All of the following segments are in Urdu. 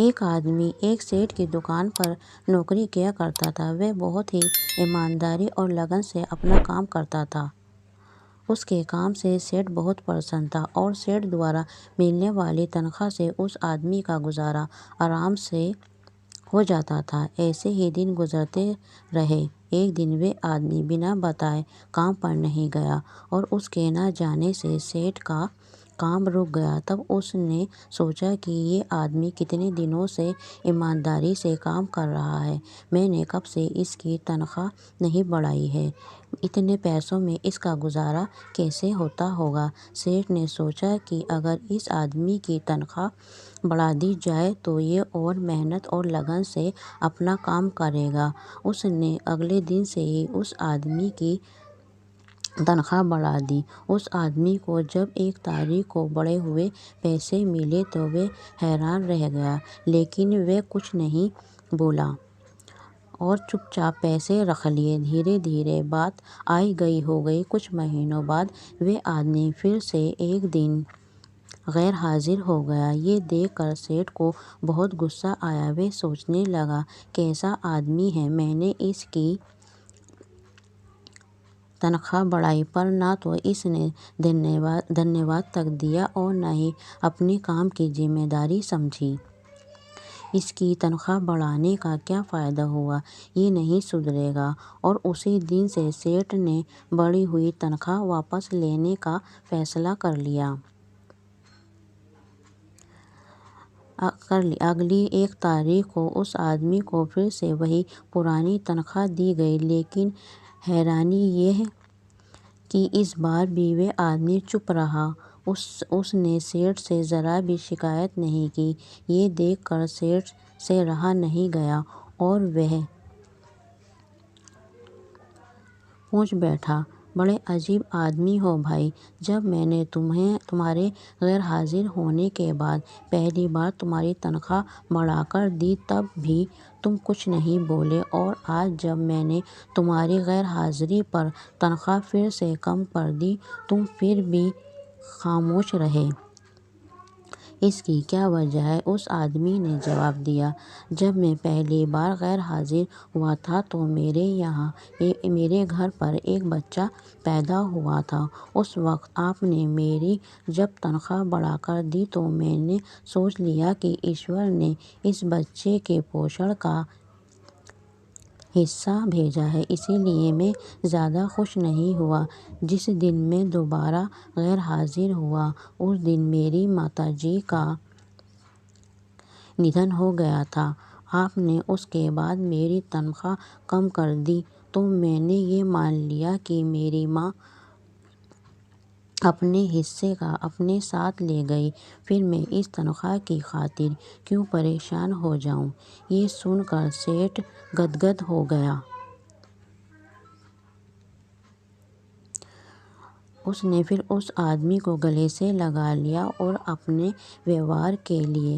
ایک آدمی ایک سیٹھ کی دکان پر نوکری کیا کرتا تھا۔ وہ بہت ہی ایمانداری اور لگن سے اپنا کام کرتا تھا۔ اس کے کام سے سیٹھ بہت پرسن تھا اور سیٹھ دوارا ملنے والی تنخواہ سے اس آدمی کا گزارا آرام سے ہو جاتا تھا۔ ایسے ہی دن گزرتے رہے۔ ایک دن وہ آدمی بنا بتائے کام پر نہیں گیا اور اس کے نہ جانے سے سیٹھ کا کام رک گیا۔ تب اس نے سوچا کہ یہ آدمی کتنے دنوں سے ایمانداری سے کام کر رہا ہے، میں نے کب سے اس کی تنخواہ نہیں بڑھائی ہے، اتنے پیسوں میں اس کا گزارا کیسے ہوتا ہوگا۔ سیٹھ نے سوچا کہ اگر اس آدمی کی تنخواہ بڑھا دی جائے تو یہ اور محنت اور لگن سے اپنا کام کرے گا۔ اس نے اگلے دن سے ہی اس آدمی کی تنخواہ بڑھا دی۔ اس آدمی کو جب ایک تاریخ کو بڑھے ہوئے پیسے ملے تو وہ حیران رہ گیا، لیکن وہ کچھ نہیں بولا اور چپ چاپ پیسے رکھ لیے۔ دھیرے دھیرے بات آئی گئی ہو گئی۔ کچھ مہینوں بعد وہ آدمی پھر سے ایک دن غیر حاضر ہو گیا۔ یہ دیکھ کر سیٹھ کو بہت غصہ آیا۔ وہ سوچنے لگا، کیسا آدمی ہے، میں نے اس کی تنخواہ بڑھائی پر نہ تو اس نے دھنیہ واد تک دیا اور نہ ہی اپنے کام کی ذمہ داری سمجھی۔ اس کی تنخواہ بڑھانے کا کیا فائدہ ہوا، یہ نہیں سدھرے گا۔ اور اسی دن سے سیٹھ نے بڑھی ہوئی تنخواہ واپس لینے کا فیصلہ کر لیا۔ اگلی ایک تاریخ کو اس آدمی کو پھر سے وہی پرانی تنخواہ دی گئی، لیکن حیرانی یہ کہ اس بار بھی وہ آدمی چپ رہا۔ اس نے سیٹھ سے ذرا بھی شکایت نہیں کی۔ یہ دیکھ کر سیٹھ سے رہا نہیں گیا اور وہ پوچھ بیٹھا، بڑے عجیب آدمی ہو بھائی، جب میں نے تمہارے غیر حاضر ہونے کے بعد پہلی بار تمہاری تنخواہ بڑھا کر دی تب بھی تم کچھ نہیں بولے، اور آج جب میں نے تمہاری غیر حاضری پر تنخواہ پھر سے کم کر دی تم پھر بھی خاموش رہے۔ اس کی کیا وجہ ہے؟ اس آدمی نے جواب دیا، جب میں پہلی بار غیر حاضر ہوا تھا تو میرے گھر پر ایک بچہ پیدا ہوا تھا۔ اس وقت آپ نے میری جب تنخواہ بڑھا کر دی تو میں نے سوچ لیا کہ ایشور نے اس بچے کے پوشن کا حصہ بھیجا ہے، اسی لیے میں زیادہ خوش نہیں ہوا۔ جس دن میں دوبارہ غیر حاضر ہوا اس دن میری ماتاجی کا ندھن ہو گیا تھا۔ آپ نے اس کے بعد میری تنخواہ کم کر دی تو میں نے یہ مان لیا کہ میری ماں اپنے حصے کا اپنے ساتھ لے گئی، پھر میں اس تنخواہ کی خاطر کیوں پریشان ہو جاؤں۔ یہ سن کر سیٹھ گدگد ہو گیا۔ اس نے پھر اس آدمی کو گلے سے لگا لیا اور اپنے ویوہار کے لیے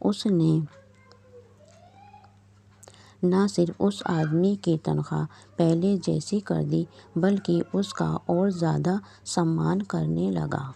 اس نے نہ صرف اس آدمی کی تنخواہ پہلے جیسی کر دی بلکہ اس کا اور زیادہ سمان کرنے لگا۔